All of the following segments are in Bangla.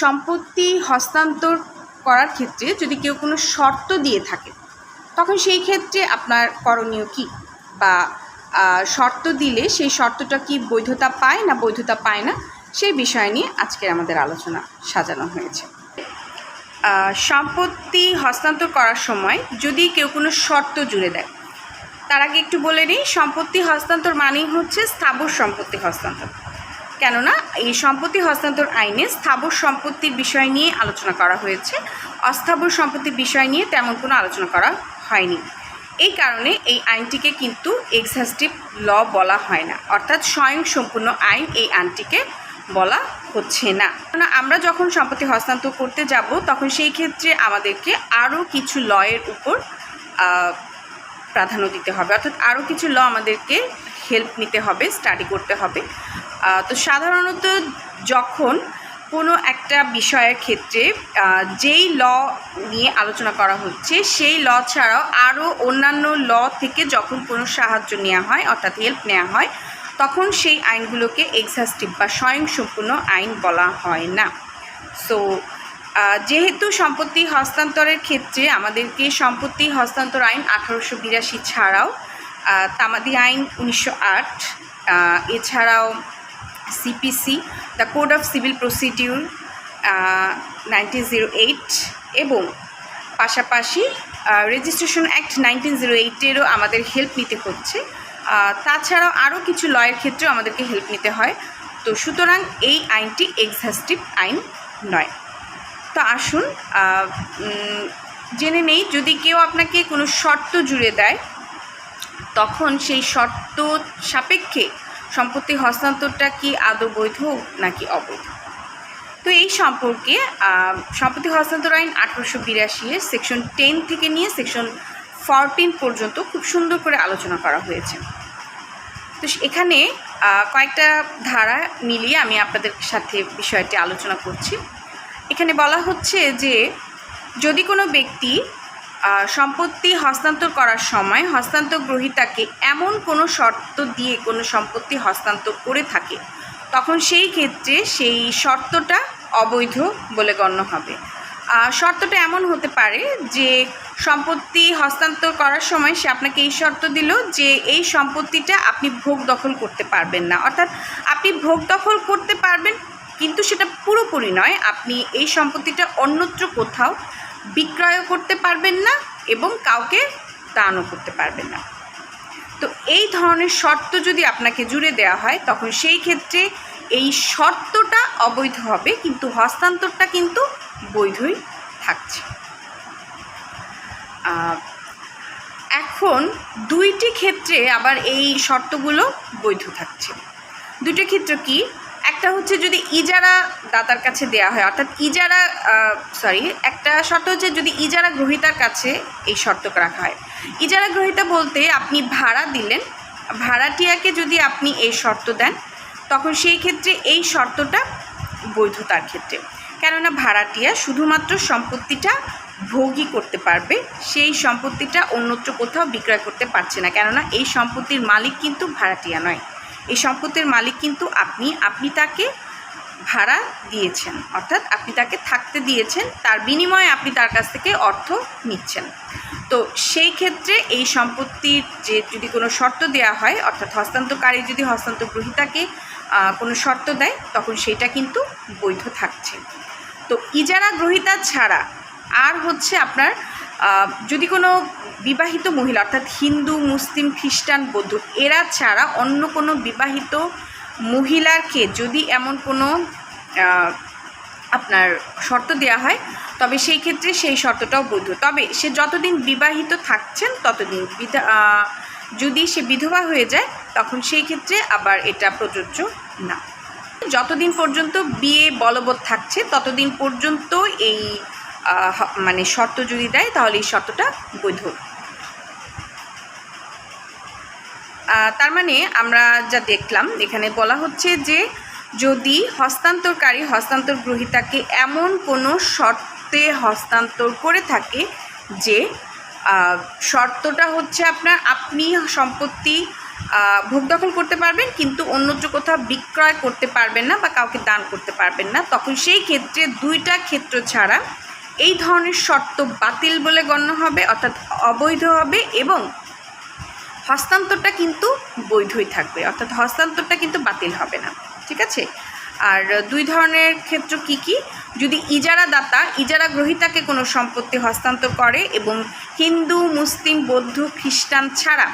সম্পত্তি হস্তান্তর করার ক্ষেত্রে যদি কেউ কোনো শর্ত দিয়ে থাকে তখন সেই ক্ষেত্রে আপনার করণীয় কী, বা শর্ত দিলে সেই শর্তটা কি বৈধতা পায় না বৈধতা পায় না, সেই বিষয় নিয়ে আজকের আমাদের আলোচনা সাজানো হয়েছে। সম্পত্তি হস্তান্তর করার সময় যদি কেউ কোনো শর্ত জুড়ে দেয়, তার আগে একটু বলে নিই, সম্পত্তি হস্তান্তর মানেই হচ্ছে স্থাবর সম্পত্তি হস্তান্তর। কেননা এই সম্পত্তি হস্তান্তর আইনে স্থাবর সম্পত্তির বিষয় নিয়ে আলোচনা করা হয়েছে, অস্থাবর সম্পত্তির বিষয় নিয়ে তেমন কোনো আলোচনা করা হয়নি। এই কারণে এই আইনটিকে কিন্তু এক্সহাস্টিভ ল বলা হয় না, অর্থাৎ স্বয়ংসম্পূর্ণ আইন এই আইনটিকে বলা হচ্ছে না। আমরা যখন সম্পত্তি হস্তান্তর করতে যাব তখন সেই ক্ষেত্রে আমাদেরকে আরও কিছু লয়ের উপর প্রাধান্য দিতে হবে, অর্থাৎ আরও কিছু ল আমাদেরকে হেল্প নিতে হবে, স্টাডি করতে হবে। তো সাধারণত যখন কোনো একটা বিষয়ের ক্ষেত্রে যেই ল নিয়ে আলোচনা করা হচ্ছে সেই ল ছাড়াও আরও অন্যান্য ল থেকে যখন কোনো সাহায্য নেওয়া হয়, অর্থাৎ হেল্প নেওয়া হয়, তখন সেই আইনগুলোকে এক্সহাস্টিভ বা স্বয়ংসম্পূর্ণ আইন বলা হয় না। সো যেহেতু সম্পত্তি হস্তান্তরের ক্ষেত্রে আমাদেরকে সম্পত্তি হস্তান্তর আইন 1882 ছাড়াও তামাদি আইন 1908, এছাড়াও CPC the code of civil procedure 1908 এবং পাশাপাশি রেজিস্ট্রেশন অ্যাক্ট 1908-এরও আমাদের হেল্প নিতে হচ্ছে। তাছাড়াও আরও কিছু লয়ের ক্ষেত্রেও আমাদেরকে হেল্প নিতে হয়। তো সুতরাং এই আইনটি এক্সহাস্টিভ আইন নয়। তো আসুন জেনে নেই, যদি কেউ আপনাকে কোনো শর্ত জুড়ে দেয় তখন সেই শর্ত সাপেক্ষে সম্পত্তি হস্তান্তরটা কি আদৌ বৈধ নাকি অবৈধ। তো এই সম্পর্কে সম্পত্তি হস্তান্তর আইন 1882-এর সেকশন 10 থেকে নিয়ে সেকশন 14 পর্যন্ত খুব সুন্দর করে আলোচনা করা হয়েছে। তো এখানে কয়েকটা ধারা মিলিয়ে আমি আপনাদের সাথে বিষয়টি আলোচনা করছি। এখানে বলা হচ্ছে যে যদি কোনো ব্যক্তি সম্পত্তি হস্তান্তর করার সময় হস্তান্তর গ্রহীতাকে এমন কোনো শর্ত দিয়ে কোনো সম্পত্তি হস্তান্তর করে থাকে তখন সেই ক্ষেত্রে সেই শর্তটা অবৈধ বলে গণ্য হবে। শর্তটা এমন হতে পারে যে সম্পত্তি হস্তান্তর করার সময় সে আপনাকে এই শর্ত দিল যে এই সম্পত্তিটা আপনি ভোগ দখল করতে পারবেন না, অর্থাৎ আপনি ভোগ দখল করতে পারবেন কিন্তু সেটা পুরোপুরি নয়, আপনি এই সম্পত্তিটা অন্যত্র কোথাও বিক্রয়ও করতে পারবেন না এবং কাউকে দানও করতে পারবেন না। তো এই ধরনের শর্ত যদি আপনাকে জুড়ে দেওয়া হয় তখন সেই ক্ষেত্রে এই শর্তটা অবৈধ হবে, কিন্তু হস্তান্তরটা কিন্তু বৈধই থাকছে। এখন দুইটি ক্ষেত্রে আবার এই শর্তগুলো বৈধ থাকছে। দুইটি ক্ষেত্র কি? একটা হচ্ছে যদি ইজারা দাতার কাছে দেওয়া হয়, অর্থাৎ একটা শর্ত হচ্ছে যদি ইজারা গ্রহীতার কাছে এই শর্ত রাখা হয়। ইজারা গ্রহীতা বলতে আপনি ভাড়া দিলেন, ভাড়াটিয়াকে যদি আপনি এই শর্ত দেন তখন সেই ক্ষেত্রে এই শর্তটা বৈধতার ক্ষেত্রে, কেননা ভাড়াটিয়া শুধুমাত্র সম্পত্তিটা ভোগই করতে পারবে, সেই সম্পত্তিটা অন্যত্র কোথাও বিক্রয় করতে পারছে না, কেননা এই সম্পত্তির মালিক কিন্তু ভাড়াটিয়া নয়, এই সম্পত্তির মালিক কিন্তু আপনি তাকে ভাড়া দিয়েছেন, অর্থাৎ আপনি তাকে থাকতে দিয়েছেন, তার বিনিময়ে আপনি তার কাছ থেকে অর্থ নিচ্ছেন। তো সেই ক্ষেত্রে এই সম্পত্তির যে যদি কোনো শর্ত দেওয়া হয়, অর্থাৎ হস্তান্তরকারী যদি হস্তান্তর গ্রহীতাকে কোনো শর্ত দেয় তখন সেইটা কিন্তু বৈধ থাকছে। তো ইজারা গ্রহীতা ছাড়া আর হচ্ছে আপনার যদি কোনো বিবাহিত মহিলা, অর্থাৎ হিন্দু, মুসলিম, খ্রিস্টান, বৌদ্ধ এরা ছাড়া অন্য কোনো বিবাহিত মহিলাকে যদি এমন কোনো আপনার শর্ত দেওয়া হয় তবে সেই ক্ষেত্রে সেই শর্তটাও বৈধ। তবে সে যতদিন বিবাহিত থাকছেন ততদিন, যদি সে বিধবা হয়ে যায় তখন সেই ক্ষেত্রে আবার এটা প্রযোজ্য না। যতদিন পর্যন্ত বিয়ে বলবৎ থাকছে ততদিন পর্যন্ত এই শর্ত যদি দেয় তাহলে এই শর্তটা বৈধ। তার মানে আমরা যা দেখলাম এখানে বলা হচ্ছে যে যদি হস্তান্তরকারী হস্তান্তর গ্রহীতাকে এমন কোনো শর্তে হস্তান্তর করে থাকে যে শর্তটা হচ্ছে আপনি সম্পত্তি ভোগ দখল করতে পারবেন, কিন্তু অন্যত্র কোথাও বিক্রয় করতে পারবেন না বা কাউকে দান করতে পারবেন না। তখন সেই ক্ষেত্রে দুইটা ক্ষেত্র ছাড়া এই ধরনের শর্ত বাতিল বলে গণ্য হবে, অর্থাৎ অবৈধ হবে, এবং হস্তান্তরটা কিন্তু বৈধই থাকবে, অর্থাৎ হস্তান্তরটা কিন্তু বাতিল হবে না। ঠিক আছে? আর দুই ধরনের ক্ষেত্র কি কি? যদি ইজারাদাতা ইজারা গ্রহীতাকে কোনো সম্পত্তি হস্তান্তর করে এবং হিন্দু, মুসলিম, বৌদ্ধ, খ্রিস্টান ছাড়া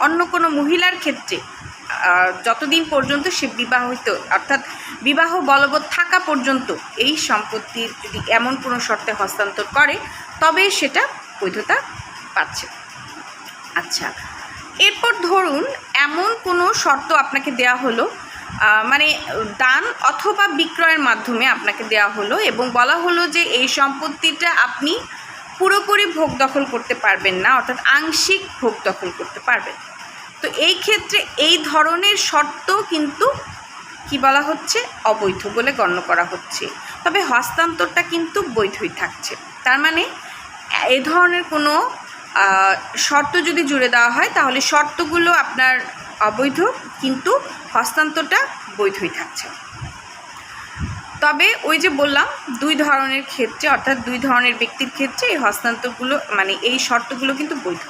অন্য কোনো মহিলার ক্ষেত্রে যতদিন পর্যন্ত সে বিবাহিত, অর্থাৎ বিবাহ বলবৎ থাকা পর্যন্ত এই সম্পত্তির যদি এমন কোনো শর্তে হস্তান্তর করে, তবে সেটা বৈধতা পাচ্ছে। আচ্ছা, এরপর ধরুন এমন কোনো শর্ত আপনাকে দেয়া হলো, মানে দান অথবা বিক্রয়ের মাধ্যমে আপনাকে দেওয়া হলো এবং বলা হলো যে এই সম্পত্তিটা আপনি পুরোপুরি ভোগ দখল করতে পারবেন না, অর্থাৎ আংশিক ভোগ দখল করতে পারবেন। তো এই ক্ষেত্রে এই ধরনের শর্ত কিন্তু কি বলা হচ্ছে? অবৈধ বলে গণ্য করা হচ্ছে, তবে হস্তান্তরটা কিন্তু বৈধই থাকছে। তার মানে এই ধরনের কোনো শর্ত যদি জুড়ে দেওয়া হয় তাহলে শর্তগুলো আপনার অবৈধ, কিন্তু হস্তান্তরটা বৈধই থাকছে। তবে ওই যে বললাম দুই ধরনের ক্ষেত্রে, অর্থাৎ দুই ধরনের ব্যক্তির ক্ষেত্রে এই হস্তান্তরগুলো মানে এই শর্তগুলো কিন্তু বৈধ।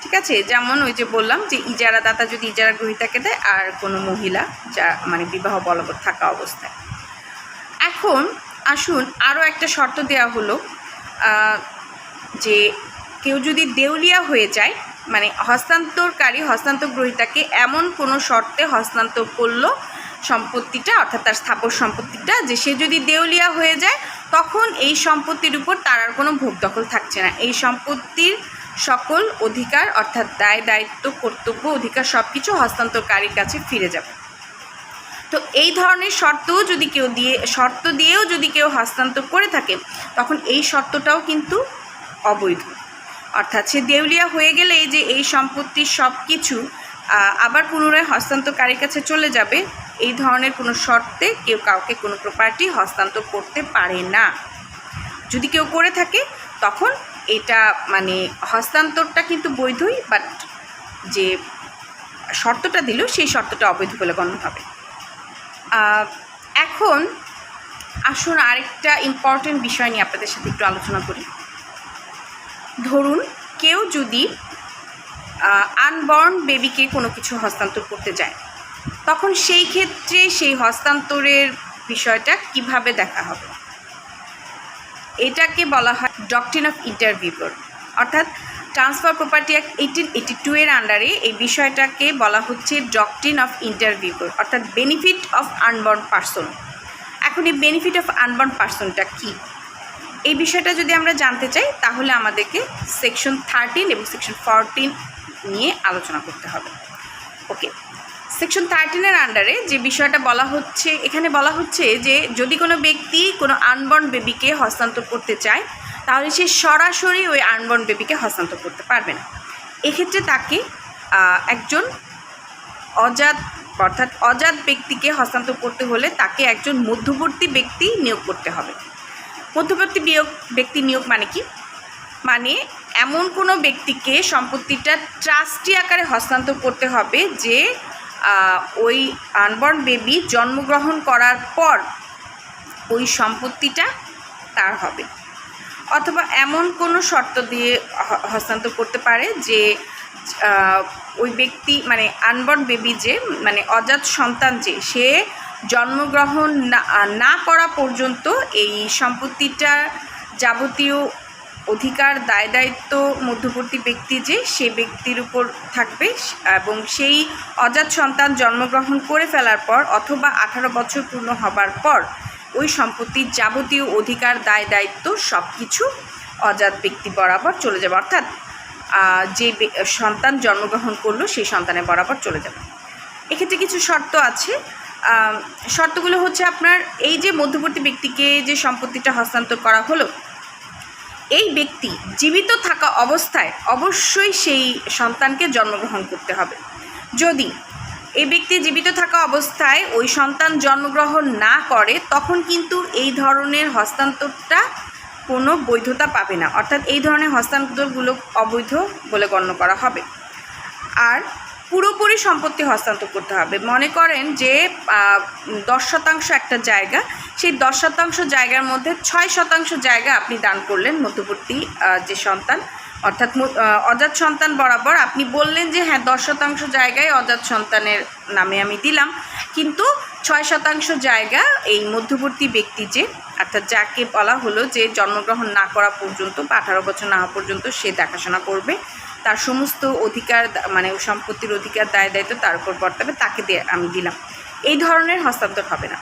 ঠিক আছে? যেমন ওই যে বললাম যে ইজারাদাতা যদি ইজারা গ্রহীতাকে দেয়, আর কোনো মহিলা যা মানে বিবাহ বলবৎ থাকা অবস্থায়। এখন আসুন আরও একটা শর্ত দেওয়া হলো, যে কেউ যদি দেউলিয়া হয়ে যায়, মানে হস্তান্তরকারী হস্তান্তর গ্রহীতাকে এমন কোনো শর্তে হস্তান্তর করলো সম্পত্তিটা, অর্থাৎ তার স্থাবর সম্পত্তিটা, যে সে যদি দেউলিয়া হয়ে যায় তখন এই সম্পত্তির উপর তার আর কোনো ভোগ দখল থাকছে না। এই সম্পত্তির সকল অধিকার, অর্থাৎ দায় দায়িত্ব, কর্তব্য, অধিকার সব কিছু হস্তান্তরকারীর কাছে ফিরে যাবে। তো এই ধরনের শর্ত দিয়েও যদি কেউ হস্তান্তর করে থাকে, তখন এই শর্তটাও কিন্তু অবৈধ। অর্থাৎ সে দেউলিয়া হয়ে গেলেই যে এই সম্পত্তির সব কিছু আবার পুনরায় হস্তান্তরকারীর কাছে চলে যাবে, এই ধরনের কোনো শর্তে কেউ কাউকে কোনো প্রপার্টি হস্তান্তর করতে পারে না। যদি কেউ করে থাকে তখন এটা মানে হস্তান্তরটা কিন্তু বৈধই, বাট যে শর্তটা দিল সেই শর্তটা অবৈধ বলে গণ্য হবে। এখন আসুন আরেকটা ইম্পর্টেন্ট বিষয় নিয়ে আপনাদের সাথে একটু আলোচনা করি। ধরুন কেউ যদি আনবর্ন বেবিকে কোনো কিছু হস্তান্তর করতে যায়, তখন সেই ক্ষেত্রে সেই হস্তান্তরের বিষয়টা কিভাবে দেখা হবে? এটাকে বলা হয় ডকট্রিন অফ ইন্টারভিউর, অর্থাৎ ট্রান্সফার প্রপার্টি অ্যাক্ট 1882 এর আন্ডারে এই বিষয়টাকে বলা হচ্ছে ডকট্রিন অফ ইন্টারভিউর, অর্থাৎ বেনিফিট অফ আনবর্ন পারসন। এখন এই বেনিফিট অফ আনবর্ন পারসনটা কী, এই বিষয়টা যদি আমরা জানতে চাই তাহলে আমাদেরকে সেকশন 13 এবং সেকশন 14 নিয়ে আলোচনা করতে হবে। ওকে, সেকশন 13 এর আন্ডারে যে বিষয়টা বলা হচ্ছে, এখানে বলা হচ্ছে যে যদি কোনো ব্যক্তি কোনো আনবর্ন বেবিকে হস্তান্তর করতে চায় তাহলে সে সরাসরি ওই আনবর্ন বেবিকে হস্তান্তর করতে পারবে না। এক্ষেত্রে তাকে একজন অজাত ব্যক্তিকে হস্তান্তর করতে হলে তাকে একজন মধ্যবর্তী ব্যক্তি নিয়োগ করতে হবে। মধ্যবর্তী ব্যক্তি নিয়োগ মানে কি? মানে এমন কোনো ব্যক্তিকে সম্পত্তিটা ট্রাস্টি আকারে হস্তান্তর করতে হবে যে ওই আনবর্ন বেবি জন্মগ্রহণ করার পর ওই সম্পত্তিটা তার হবে, অথবা এমন কোনো শর্ত দিয়ে হস্তান্তর করতে পারে যে ওই ব্যক্তি মানে আনবর্ন বেবি যে মানে অজাত সন্তান যে সে জন্মগ্রহণ না করা পর্যন্ত এই সম্পত্তিটার যাবতীয় অধিকার, দায় দায়িত্ব মধ্যবর্তী ব্যক্তি যে সে ব্যক্তির উপর থাকবে, এবং সেই অজাত সন্তান জন্মগ্রহণ করে ফেলার পর অথবা 18 বছর পূর্ণ হবার পর ওই সম্পত্তির যাবতীয় অধিকার, দায় দায়িত্ব সব কিছু অজাত ব্যক্তি বরাবর চলে যাবে, অর্থাৎ যে সন্তান জন্মগ্রহণ করলো সেই সন্তানের বরাবর চলে যাবে। এক্ষেত্রে কিছু শর্ত আছে। শর্তগুলো হচ্ছে আপনার এই যে মধ্যবর্তী ব্যক্তিকে যে সম্পত্তিটা হস্তান্তর করা হলো, এই ব্যক্তি জীবিত থাকা অবস্থায় অবশ্যই সেই সন্তানকে জন্মগ্রহণ করতে হবে। যদি এই ব্যক্তি জীবিত থাকা অবস্থায় ওই সন্তান জন্মগ্রহণ না করে তখন কিন্তু এই ধরনের হস্তান্তরটা কোনো বৈধতা পাবে না, অর্থাৎ এই ধরনের হস্তান্তরগুলো অবৈধ বলে গণ্য করা হবে। আর পুরোপুরি সম্পত্তি হস্তান্তর করতে হবে। মনে করেন যে 10% একটা জায়গা, সেই 10% জায়গার মধ্যে 6% জায়গা আপনি দান করলেন মধ্যবর্তী যে সন্তান, অর্থাৎ অজাত সন্তান বরাবর আপনি বললেন যে হ্যাঁ 10% জায়গায় অজাত সন্তানের নামে আমি দিলাম, কিন্তু 6% জায়গা এই মধ্যবর্তী ব্যক্তি যে, অর্থাৎ যাকে বলা হলো যে জন্মগ্রহণ না করা পর্যন্ত বা 18 বছর না হওয়া পর্যন্ত সে দেখাশোনা করবে, তার সমস্ত অধিকার মানে সম্পত্তির অধিকার দায় দায়িত্ব তার উপর বর্তাবে, তাকে দিয়ে আমি দিলাম, এই ধরনের হস্তান্তর হবে না।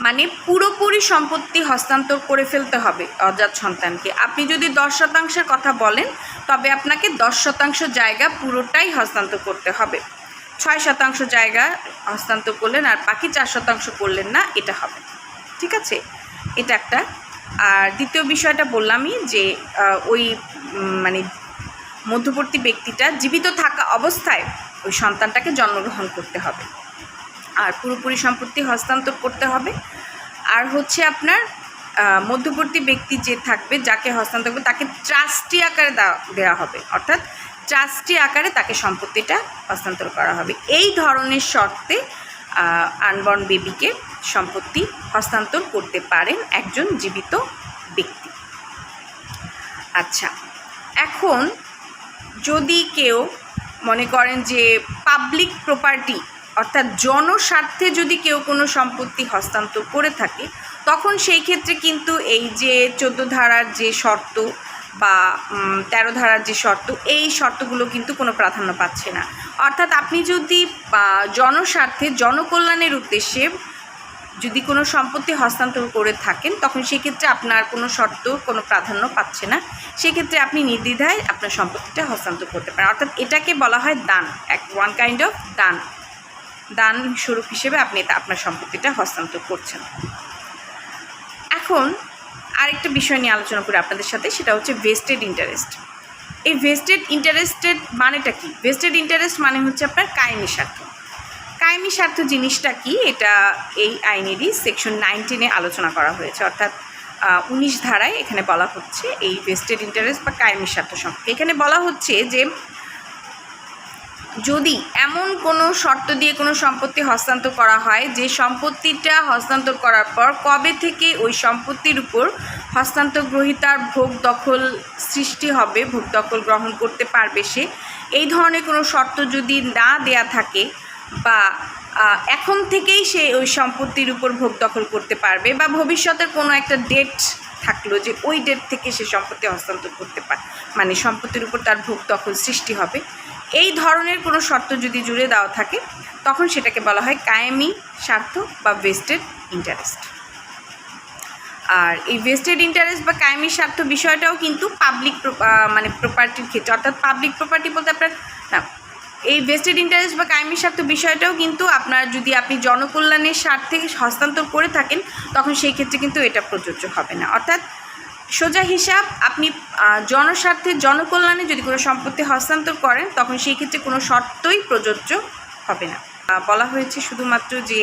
মানে পুরোপুরি সম্পত্তি হস্তান্তর করে ফেলতে হবে অজাত সন্তানকে। আপনি যদি 10%-এর কথা বলেন তবে আপনাকে 10% জায়গা পুরোটাই হস্তান্তর করতে হবে। 6% জায়গা হস্তান্তর করলেন আর বাকি 4% করলেন না, এটা হবে। ঠিক আছে, এটা একটা। আর দ্বিতীয় বিষয়টা বললামই যে ওই মানে মধ্যবর্তী ব্যক্তিটা জীবিত থাকা অবস্থায় ওই সন্তানটাকে জন্মগ্রহণ করতে হবে আর পুরোপুরি সম্পত্তি হস্তান্তর করতে হবে। আর হচ্ছে আপনার মধ্যবর্তী ব্যক্তি যে থাকবে, যাকে হস্তান্তর করবে, তাকে ট্রাস্টি আকারে দেওয়া হবে, অর্থাৎ ট্রাস্টি আকারে তাকে সম্পত্তিটা হস্তান্তর করা হবে। এই ধরনের শর্তে আনবর্ন বেবিকে সম্পত্তি হস্তান্তর করতে পারেন একজন জীবিত ব্যক্তি। আচ্ছা, এখন যদি কেউ মনে করেন যে পাবলিক প্রপার্টি অর্থাৎ জনস্বার্থে যদি কেউ কোনো সম্পত্তি হস্তান্তর করে থাকে, তখন সেই ক্ষেত্রে কিন্তু এই যে 14 ধারার যে শর্ত বা 13 ধারার যে শর্ত, এই শর্তগুলো কিন্তু কোনো প্রাধান্য পাচ্ছে না। অর্থাৎ আপনি যদি জনস্বার্থে জনকল্যাণের উদ্দেশ্যে যদি কোনো সম্পত্তি হস্তান্তর করে থাকেন, তখন সেক্ষেত্রে আপনার কোনো শর্ত কোনো প্রাধান্য পাচ্ছে না, সেক্ষেত্রে আপনি নির্দ্বিধায় আপনার সম্পত্তিটা হস্তান্তর করতে পারেন। অর্থাৎ এটাকে বলা হয় দান, ওয়ান কাইন্ড অফ দান স্বরূপ হিসেবে আপনি আপনার সম্পত্তিটা হস্তান্তর করছেন। এখন আরেকটা বিষয় নিয়ে আলোচনা করি আপনাদের সাথে, সেটা হচ্ছে ভেস্টেড ইন্টারেস্ট। এই ভেস্টেড ইন্টারেস্টের মানেটা কি? ভেস্টেড ইন্টারেস্ট মানে হচ্ছে আপনার কায়েমি স্বার্থ। কায়েমি স্বার্থ জিনিসটা কি, এটা এই আইনেরই সেকশন 19-এ আলোচনা করা হয়েছে, অর্থাৎ 19 ধারায় এখানে বলা হচ্ছে এই ভেস্টেড ইন্টারেস্ট বা কায়েমি স্বার্থ সম্পর্কে। এখানে বলা হচ্ছে যে যদি এমন কোনো শর্ত দিয়ে কোনো সম্পত্তি হস্তান্তর করা হয় যে সম্পত্তিটা হস্তান্তর করার পর কবে থেকে ওই সম্পত্তির উপর হস্তান্তর গ্রহীতার ভোগ দখল সৃষ্টি হবে, ভোগ দখল গ্রহণ করতে পারবে সে, এই ধরনের কোনো শর্ত যদি না দেয়া থাকে বা এখন থেকেই সে ওই সম্পত্তির উপর ভোগ দখল করতে পারবে বা ভবিষ্যতের কোনো একটা ডেট থাকলো যে ওই ডেট থেকে সে সম্পত্তি হস্তান্তর করতে পারে, মানে সম্পত্তির উপর তার ভোগ দখল সৃষ্টি হবে, এই ধরনের কোনো শর্ত যদি জুড়ে দেওয়া থাকে, তখন সেটাকে বলা হয় কায়েমি স্বার্থ বা ভেস্টেড ইন্টারেস্ট। আর এই ভেস্টেড ইন্টারেস্ট বা কায়েমি স্বার্থ বিষয়টাও কিন্তু পাবলিক মানে প্রপার্টির ক্ষেত্রে, অর্থাৎ পাবলিক প্রপার্টি বলতে আপনার না, এই ভেস্টেড ইন্টারেস্ট বা কায়েমি স্বার্থ বিষয়টাও কিন্তু আপনার যদি আপনি জনকল্যাণের স্বার্থে হস্তান্তর করে থাকেন, তখন সেই ক্ষেত্রে কিন্তু এটা প্রযোজ্য হবে না। অর্থাৎ সোজা হিসাব, আপনি জনস্বার্থে জনকল্যাণে যদি কোনো সম্পত্তি হস্তান্তর করেন, তখন সেই ক্ষেত্রে কোনো শর্তই প্রযোজ্য হবে না। বলা হয়েছে শুধুমাত্র যে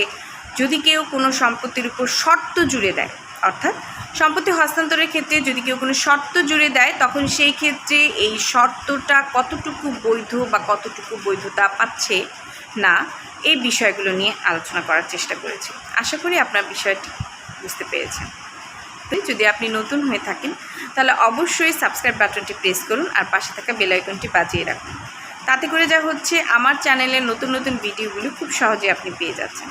যদি কেউ কোনো সম্পত্তির উপর শর্ত জুড়ে দেয়, অর্থাৎ সম্পত্তি হস্তান্তরের ক্ষেত্রে যদি কেউ কোনো শর্ত জুড়ে দেয়, তখন সেই ক্ষেত্রে এই শর্তটা কতটুকু বৈধ বা কতটুকু বৈধতা পাচ্ছে না, এই বিষয়গুলো নিয়ে আলোচনা করার চেষ্টা করেছি। আশা করি আপনার বিষয়টি বুঝতে পেরেছেন। যদি আপনি নতুন হয়ে থাকেন তাহলে অবশ্যই সাবস্ক্রাইব বাটনটি প্রেস করুন আর পাশে থাকা বেল আইকনটি বাজিয়ে রাখুন। তাতে করে যা হচ্ছে, আমার চ্যানেলের নতুন নতুন ভিডিওগুলো খুব সহজে আপনি পেয়ে যাচ্ছেন।